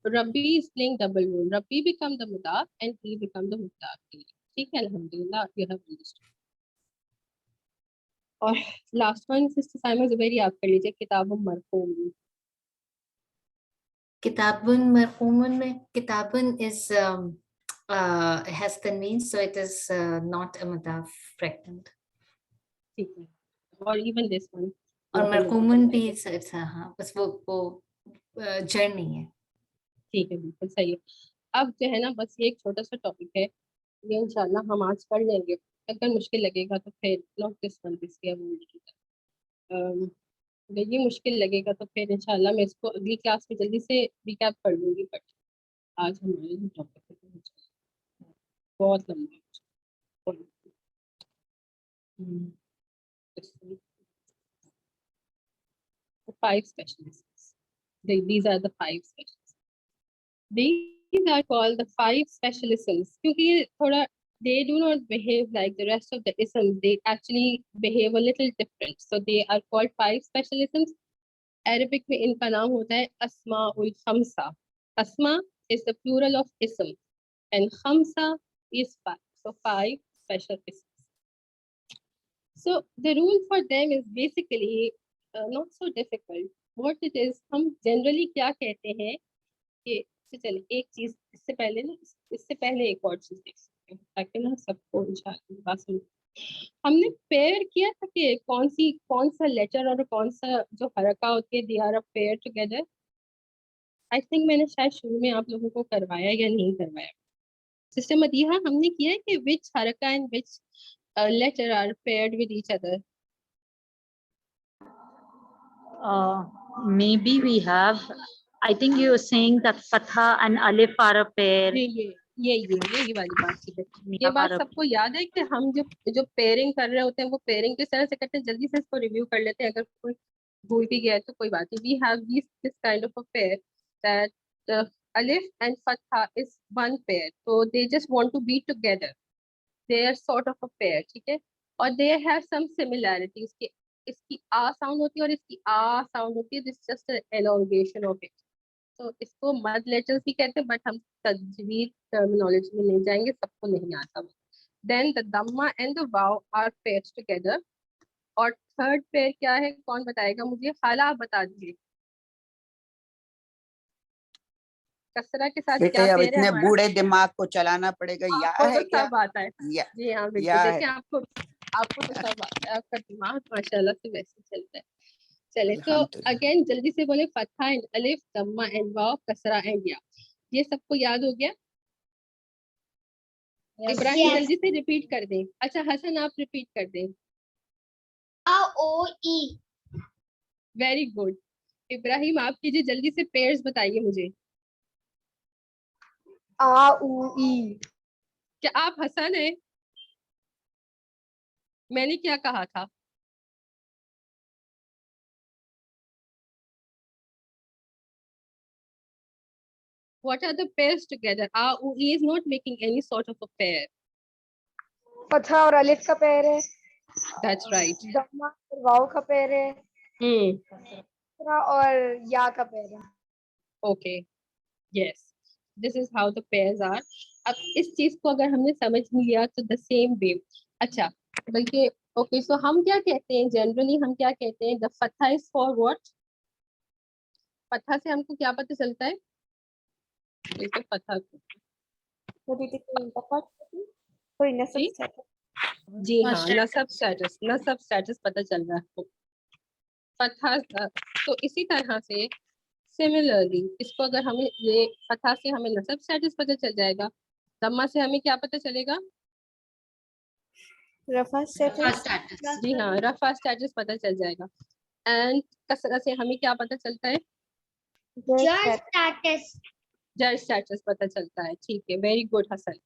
Rabbi is playing double role. Rabbi become the mudaf and he become the mudaf. ठीक है, अल्हम्दुलिल्लाह, you have understood. और last one sister Saima Zubairi आप कर लीजिए, किताबुन मरहूम। किताबुन मरहूम में किताबुन is has tanween, so it is not a mudaf fragment. ठीक है, और even this one और मरहूम भी it's हाँ, बस वो जर नहीं है। ठीक है, बिल्कुल सही है। अब जो है ना, बस ये एक छोटा सा टॉपिक है, ये इंशाल्लाह हम आज पढ़ लेंगे। अगर मुश्किल लगेगा तो फिर नॉट दिस वन, दिस अगर ये मुश्किल लगेगा तो फिर इंशाल्लाह मैं इसको अगली क्लास में जल्दी से रिकैप कर लूंगी। बट आज हमारे टॉपिक बहुत लंबा five specialists. These are the 5 specialists. These are called the 5 specialisms क्योंकि ये थोड़ा they do not behave like the rest of the isms. They actually behave a little different. So they are called 5 specialisms. Arabic में इनका नाम होता है asmaul khamsa. Asma is the plural of ism and khamsa is 5. So 5 special isms. So the rule for them is basically not so difficult. What it is, हम generally क्या कहते हैं कि चलिए एक चीज इससे पहले ना, इससे पहले एक और चीज देख सकते हैं ताकि ना सबको बात समझ। हमने पेयर किया था कि कौन सा लेटर और कौन सा जो हरका होती है, they are a pair together. I think मैंने शायद शुरू में आप लोगों को करवाया या नहीं करवाया। सिस्टर मदीहा, हमने किया है कि विच हरका and which letter are paired with each other. Maybe we have. I think you were saying that fatha and alif are a pair. ये वाली बात थी। ये Yeah, बात are a सबको याद है कि हम जो पेयरिंग कर रहे होते हैं वो पेयरिंग किस तरह से करते हैं। जल्दी से इसको रिव्यू कर लेते हैं, अगर कोई भूल भी गया है तो कोई बात नहीं। We have this kind of a pair that alif and fatha is one pair, so they just want to be together, they are sort of a pair, ठीक है। और they have some similarities कि इसकी आ sound होती है और इसकी आ sound होती है, this is just an elongation of it। तो इसको मद लेटर्स भी कहते हैं, बट हम तजवीद टर्मिनोलॉजी में नहीं जाएंगे, सबको नहीं आता। देन द दम्मा एंड द वाव आर पेयर्ड टुगेदर। और थर्ड पेयर क्या है, कौन बताएगा मुझे? खाला आप बता दीजिए। कसरा के साथ बेटे क्या अब पेयर है इतने हमारा? बूढ़े दिमाग को चलाना पड़ेगा। या आपको है तो क्या? सब आता है। या जी हाँ बिल्कुल, या देखिए है। आपको तो सब आता है, आपका दिमाग माशाल्लाह से वैसे चलता है। चले तो अल्हम्दुलिल्लाह। अगेन जल्दी से बोले, फतहा एंड अलिफ, दम्मा एंड वाव, कसरा एंड या। ये सबको याद हो गया? इब्राहिम Yes. जल्दी से रिपीट कर दें। अच्छा हसन आप रिपीट कर दें। A O E. Very good. Ibrahim आप कीजिए, जल्दी से पेयर्स बताइए मुझे। A U E. क्या आप हसन है? मैंने क्या कहा था? What are the pairs together? A U E is not making any sort of a pair. Fataha और अलिफ का पेयर है। That's right. दम्मा और वाव का पेयर है। कसरा और या का पेयर है। Okay. Yes. This is how the pairs are. अब इस चीज को अगर हमने समझ लिया तो the same way. अच्छा बल्कि okay, so हम क्या कहते हैं जनरली, हम क्या कहते हैं? The fatha is for what? Fataha से हमको क्या पता चलता है? इसको फतहा कोई नस्ब जी स्टेटस। जी हाँ, नसब स्टेटस पता चल रहा है आपको। फतहा तो इसी तरह से सिमिलरली इसको अगर हमें ये फतहा से हमें नसब स्टेटस पता चल जाएगा, दम्मा से हमें क्या पता चलेगा? रफा स्टेटस। जी हाँ, रफा स्टेटस पता चल जाएगा। एंड कसरा से हमें क्या पता चलता है? Just status. जर स्टेटस पता चलता है। ठीक है, वेरी गुड हसन।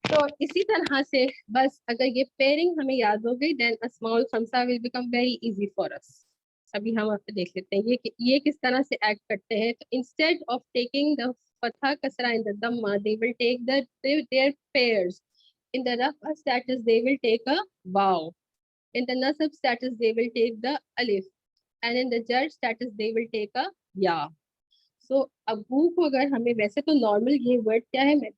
तो इसी तरह से बस अगर ये पेयरिंग हमें याद हो गई, देन अस्माउल खमसा will become very easy for us. अभी हम आपको देख लेते हैं ये किस तरह से एक्ट करते हैं। तो इंस्टेड ऑफ टेकिंग द फतहा कसरा इन द दम्मा, they will take their pairs. In the रफा status they will take a वाव, इन द नसब status they will take the अलिफ, एंड इन द जर status they will take a या। So Abu को अगर हमें, वैसे तो नॉर्मल ये वर्ड क्या है, मैं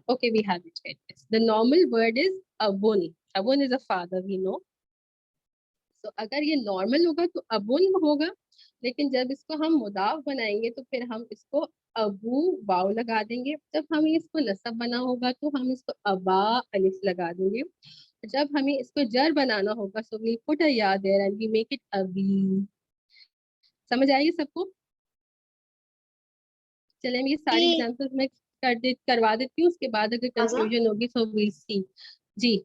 okay, we have it here. Yes. The normal word is abun. Abun is a father, we know. So अगर ये normal होगा तो abun होगा, लेकिन जब इसको हम मुदाफ बनाएंगे तो फिर हम इसको अबू वाव लगा देंगे। जब हमें इसको नसब बना होगा तो हम इसको अबा अलिफ लगा देंगे। जब हमें इसको जर बनाना होगा so we'll put a ya there and we make it अबी। समझ आएगी सबको? चले मैं ये सारी एग्जाम्पल्स मैं करवा देती हूँ, उसके बाद अगर कंफ्यूजन होगी तो we'll see। जी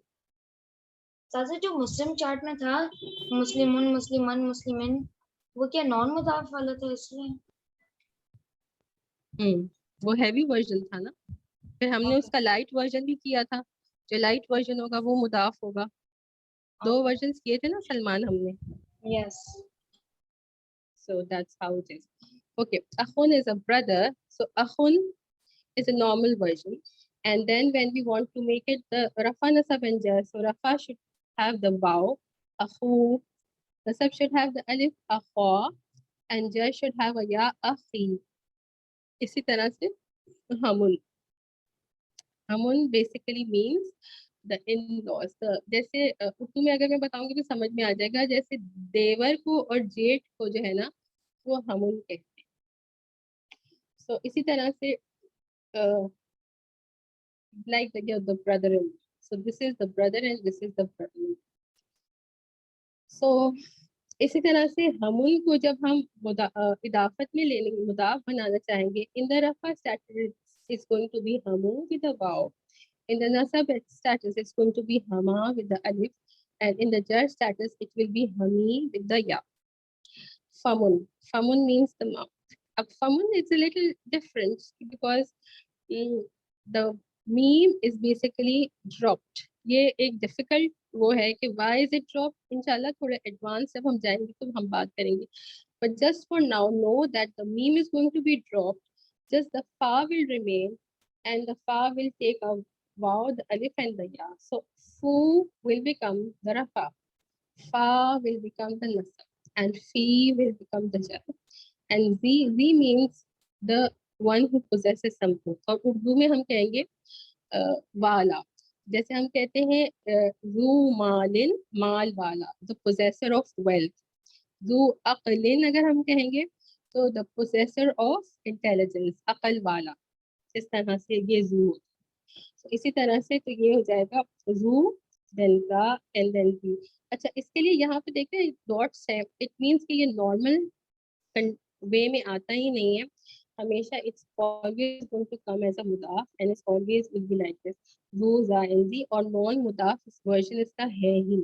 साजा जो मुस्लिम चार्ट में था, मुस्लिमुन, मुस्लिमन, मुस्लिमिन, वो क्या नॉन मुदाफ वाला था इसलिए? वो हैवी वर्जन था ना, फिर हमने उसका लाइट वर्जन भी किया था। जो लाइट वर्जन होगा वो मुदाफ होगा। दो वर्जन किए थे ना सलमान हमने। Yes. So that's how it is. Okay, akhun is a brother. So akhun is a normal version. And then when we want to make it the rafa nasab and jar, so rafa should have the waw, akhu, nasab should have the alif, akha, and jar should have a ya, akhi. इसी तरह से hamun. Hamun basically means the in-laws. जैसे उर्दू में अगर मैं बताऊंगी तो समझ में आ जाएगा। जैसे देवर को और जेठ को जो है ना वो hamun कहते हैं। So इसी तरह से like the brother-in-law. So this is the brother and this is the brother-in-law. So इसी तरह से हमूल को जब हम इदाफत में ले लेंगे, मुदाफ बनाना चाहेंगे, in the rafa status is going to be hamu with the waw. In the nasab status it's going to be hama with the alif, and in the jar status it will be hami with the ya. Famun. Famun means the mouth. Famun is a little different because the meme is basically dropped. ये एक difficult वो है कि why is it dropped? इंशाल्लाह थोड़े advance जब हम जाएंगे तो हम बात करेंगे. But just for now, know that the meme is going to be dropped. Just the fa will remain, and the fa will take a waw, the alif and the ya. So fu will become the rafa, fa will become the nasab, and fi will become the jar. And z means the one who possesses something. और उर्दू में हम कहेंगे वाला. जैसे हम कहते हैं zoo मालिन, माल वाला, the possessor of wealth. ज़ू अक़लिन अगर हम कहेंगे तो the possessor of intelligence, अक़ल वाला. इस तरह से ये ज़ू. So इसी तरह से तो ये हो जाएगा ज़ू, then रा and then भी. अच्छा, इसके लिए यहाँ पे देखते हैं डॉट्स है. It means कि ये normal वे में आता ही नहीं है. हमेशा it's always going to come as a मुदाफ and it's always will be like this. Zoo, ज़ा and ज़ी, और नॉन मुदाफ इस वर्जन इसका है ही.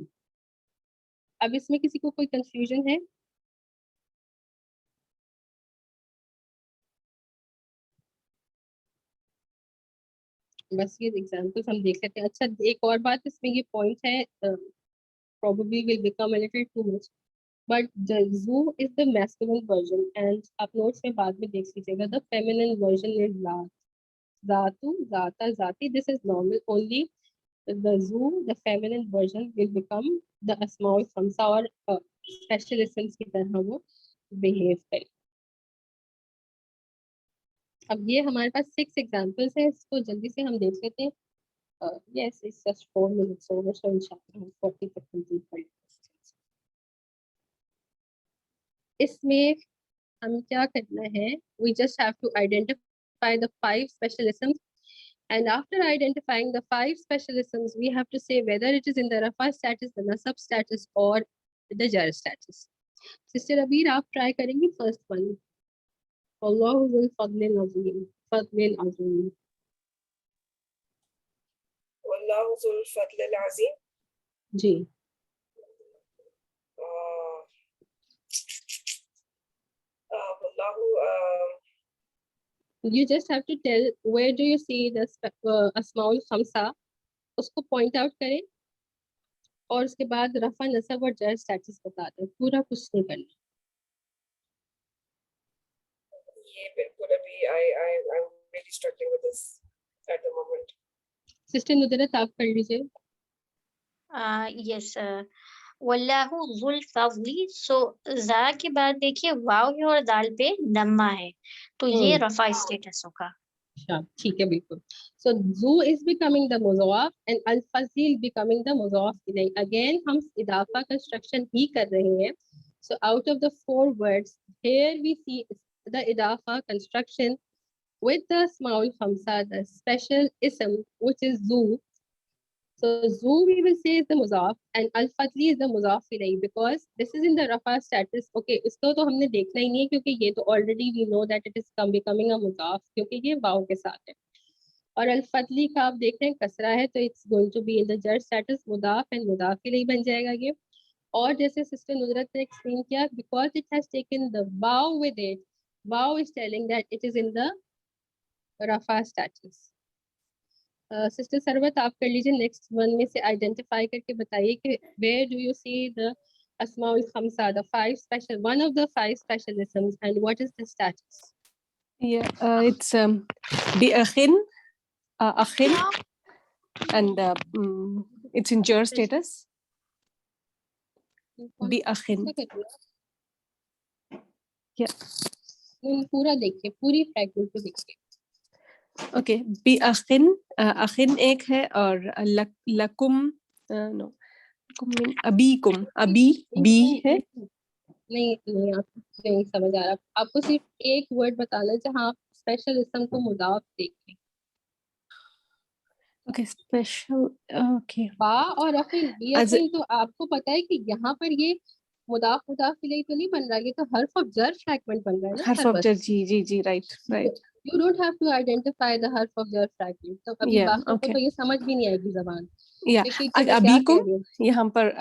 अब इसमें किसी को कोई कंफ्यूजन है? बस ये एग्जांपल्स हम देख लेते हैं. अच्छा, एक और बात इसमें ये पॉइंट है, probably will become a little too much, but the zoo is the masculine version and आप नोट्स में बाद में देख लीजिएगा. The feminine version is ज़ात, ज़ातु, ज़ाता, ज़ाती. This is normal. Only the zoo, the feminine version, will become the asmaul khamsa और special isms की तरह वो behave करे. अब ये हमारे पास 6 एग्जांपल्स हैं, इसको जल्दी से हम देख लेते हैं. Yes, it's just 4 minutes over, so inshallah हम 40 तक कंप्लीट कर लेंगे. इसमें हम क्या करना है? We just have to identify the 5 specialisms, and after identifying the 5 specialisms, we have to say whether it is in the rafa status, the nasab status, or the jar status. Sister Abir, आप try करेंगी first one. Allahu zul fadlil azim, fadlil azim. Wallahu zul fadlil azim. Ji. You just have to tell where do you see the asmaul khamsa, उसको point out करें और उसके बाद रफा नसब और जर स्टेटस बता दें. पूरा कुछ नहीं करना. ये बिल्कुल अभी I'm really struggling with this at the moment. Sister Nudrat आप कर लीजिए. यस, वल्लाहु ज़ुल फ़ज़ली. सो ज़ा के बाद देखिए वाव है और दाल पे दम्मा है, तो ये रफा स्टेटस होगा. अच्छा, ठीक है, बिल्कुल. So zu is becoming the mudaf and al-fazil becoming the mudaf ilayh. Again हम इदाफा कंस्ट्रक्शन ही कर रहे हैं. So out of the 4 words, here we see the idafa construction with the asmaul khamsa, the special ism which is zu. So zu we will say is the mudaf and al-fadli is the mudaf ilayh because this is in the rafa status. Okay, इसको तो हमने देखना ही नहीं है क्योंकि ये तो already we know that it is becoming a mudaf क्योंकि ये वाव के साथ है. और al-fadli का आप देख रहे हैं कसरा है तो it's going to be in the jar status, mudaf and mudaf ilayh बन जाएगा ये. और जैसे सिस्टर नुजरत ने एक्सप्लेन किया, because it has taken the wow with it, wow is telling that it is in the rafa status. Sister Sarwat आप कर लीजिए. नेक्स्ट वन में से आइडेंटिफाई करके बताइए कि where do you see the asmaul khamsa, the 5 special, one of the 5 specialisms, and what is the status? Yeah, it's bi akhin, akhin, and it's in jar status. Bi akhin. Yeah. पूरा देखिए, पूरी fragment को देखिए. Okay, B अखिन, अखिन एक है और लकुम no अबीकुम, अबी B है. नहीं आप नहीं समझ आ रहा. आपको सिर्फ एक वर्ड बताना है जहाँ आप स्पेशल इसम को मुदाफ देखें। ओके स्पेशल ओके बा और अखिल, बी As- अखिल, तो आपको पता है कि यहाँ पर ये मुदाफ इलैहि तो नहीं बन रहा, ये तो हर्फ ऑफ जर फ्रैगमेंट बन रहा है ना हर्फ सर ऑफ बस। जर, जी right right you don't have to identify the हर्फ ऑफ जर फ्रैगमेंट, तो अभी Yeah, बाकियों को okay. तो ये समझ भी नहीं आएगी जबान। या लेकिन मैं क्या अभी को कह रही हूँ, यहाँ पर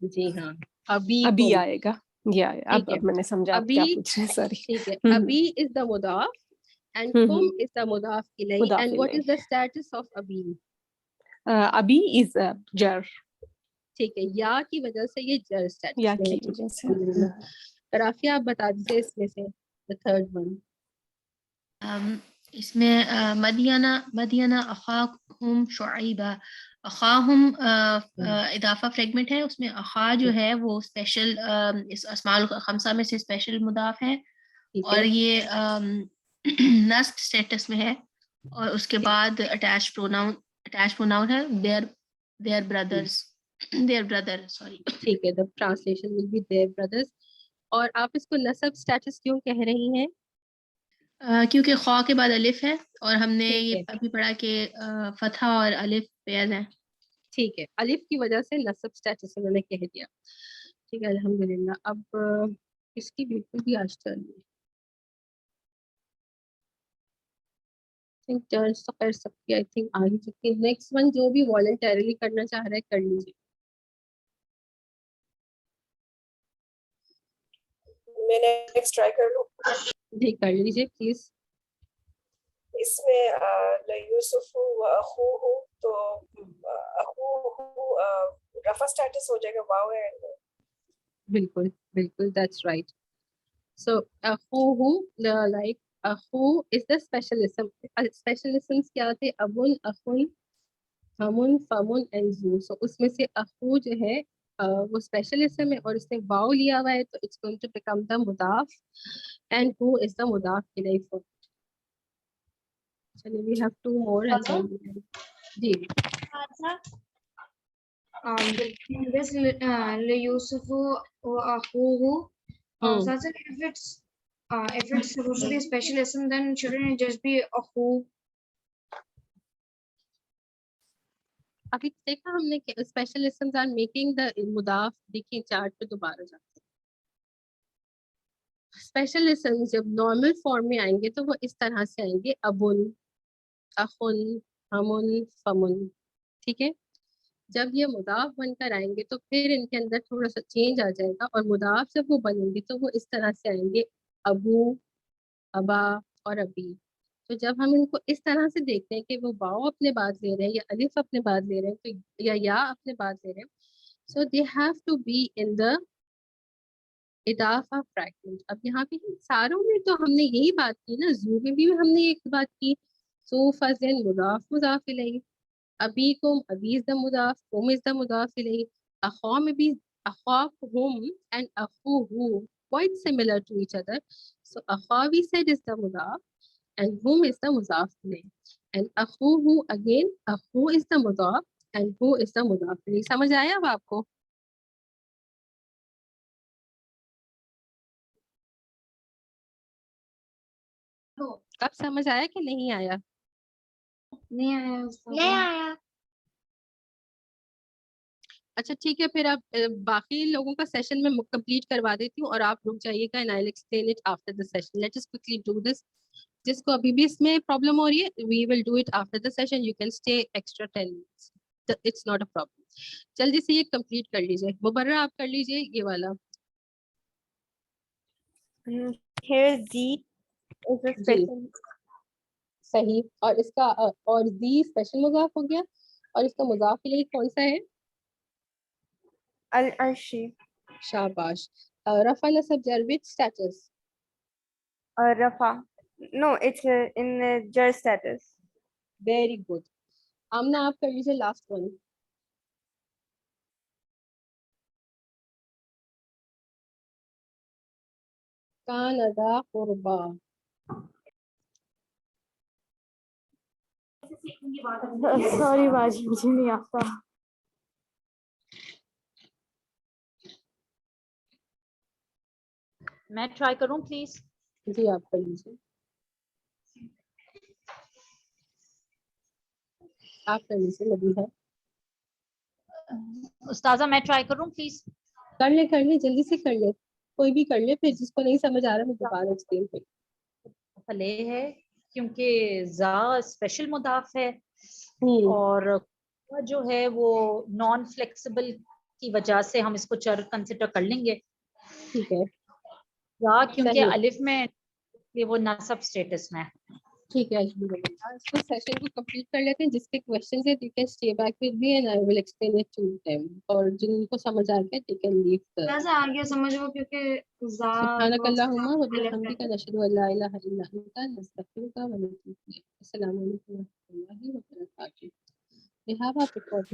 जी हाँ, अभी अभी कुम, आएगा। या ठीक है। अब मैंने समझा आप अभी, क्या पूछ रहे हैं, सॉरी। ठीक है, अभी इज द मुदाफ and kum is the mudaf ilayhi, मुदाफ and what इलैहि। is the status of abi? अभी इज जर, ठीक है, या की वजह से ये जर स्टेटस या में है। की वजह से। अल्हम्दुलिल्लाह। राफिया आप बता दीजिए इसमें से द थर्ड वन। इसमें मदियाना अखाहुम शुआइबा, अखाहुम इदाफा फ्रेगमेंट है, उसमें अखा जो है वो स्पेशल इस अस्माउल खमसा में से स्पेशल मुदाफ है, और ये नस्ट स्टेटस में है, और उसके बाद अटैच प्रोनाउन है देयर ब्रदर सॉरी। ठीक है, the translation will be their brothers. और आप इसको नसब स्टेटस क्यों कह रही हैं? क्योंकि खा के बाद अलिफ है, और हमने ठीक ये है। अभी पढ़ा कि फतहा और अलिफ पेयर है। ठीक है, अलिफ की वजह से नसब स्टेटस उन्होंने कह दिया। ठीक है, अल्हम्दुलिल्लाह। अब इसकी बिल्कुल भी आज टर्न नहीं, टर्न तो कर सकती, आई थिंक आ ही चुकी है। नेक्स्ट वन जो भी वॉलंटरली करना चाह रहा है कर लीजिए। मैं नेक्स्ट ट्राई कर लूं? जी कर लीजिए प्लीज। इसमें यूसुफ व अखूहु, तो अखूहु रफा स्टेटस हो जाएगा, वाव है। बिल्कुल बिल्कुल, दैट्स राइट। सो अखूहु, लाइक अखू इज द स्पेशलिज्म। स्पेशलिज्म्स क्या थे? अबुन, अखुन, हमुन, फमुन एंड जू। सो उसमें से अखू जो है वो स्पेशलिज्म है और इसने वाव लिया हुआ है, तो it's going to become the मुदाफ एंड हु इज द मुदाफ इलैहि फॉर। चलिए, we have two more and then जी। In this Yusufu wa akhuhu, Sasa, if it's supposed to be a special ism, then shouldn't it just be akhu? अभी देखा हमने कि स्पेशल इस्म्स आर मेकिंग द मुदाफ। देखिए chart पे दोबारा जाते हैं। स्पेशल इस्म्स जब नॉर्मल फॉर्म में आएंगे तो वो इस तरह से आएंगे, अबुन, अखुन, हमुन, फमुन। ठीक है, जब ये मुदाफ बनकर आएंगे तो फिर इनके अंदर थोड़ा सा चेंज आ जाएगा, और मुदाफ जब वो बनेंगे तो वो इस तरह से आएंगे, अबू, अबा और अबी। तो जब हम इनको इस तरह से देखते हैं कि वो वाव अपने बाद ले रहे हैं या अलिफ अपने बाद ले रहे हैं, तो या अपने बाद ले रहे हैं, so they have to be in the इदाफा फ्रैगमेंट। अब यहाँ पे सारों में तो हमने यही बात की ना, जू में भी हमने एक बात की। सो फजन मुदाफ इलैहि, अबीकुम, अबी इज द मुदाफ, हुम इज द मुदाफ इलैहि। अखा में भी अखाहुम and अखूहु quite similar to each other. So akha we said is the mudaf and whom is the mudaf ilayhi. And akhuhu again, akhu is the mudaf and who is the mudaf ilayhi. समझ आया अब आपको? कब समझ आया कि नहीं आया? नहीं आया। अच्छा ठीक है, फिर अब बाकी लोगों का सेशन में कंप्लीट करवा देती हूँ और आप रुक जाइएगा and I will explain it after the session. Let us quickly do this. जिसको अभी भी इसमें प्रॉब्लम हो रही है, we will do it after the session. You can stay extra 10 minutes, it's not a problem. जल्दी से ये कंप्लीट कर लीजिए। मुबर्रा आप कर लीजिए ये वाला। Here Z is a special. सही, और इसका और दी स्पेशल मुजाफ हो गया, और इसका मुजाफ इलैहि कौन सा है? Al-Arshi. शाबाश। रफा नसब जर which status? Rafa. No, it's in jar status. Very good. Amna आप कर लीजिए लास्ट वन। कान अदा कुर्बा। सॉरी बाजी, मुझे नहीं आता। मैं ट्राई करूं प्लीज? जी आप कर लीजिए। आप करने से लगी है। उस्ताजा मैं ट्राई करूं प्लीज। कर ले जल्दी से कर ले, कोई भी कर ले, फिर जिसको नहीं समझ आ रहा मैं दोबारा एक्सप्लेन कर। भले है क्योंकि जा स्पेशल मुदाफ है और जो है वो नॉन फ्लेक्सिबल की वजह से हम इसको चर कंसिडर कर लेंगे। ठीक है, जा क्योंकि सही है। अलिफ में ये वो नसब स्टेटस में है। ठीक है, इसको सेशन को कंप्लीट कर लेते हैं। जिसके क्वेश्चंस है they can stay back with me and I will explain it to them, और जिनको समझ आ गया दे कैन लीव द। कैसे आ गया समझ वो, क्योंकि सुब्हानकल्लाहुम्मा व बिहम्दिका नशहदु अल्ला इलाहा इल्ला अंता नस्तगफिरुका व नतूबु इलैक। अस्सलामु अलैकुम व रहमतुल्लाहि व बरकातुहू। We have our recording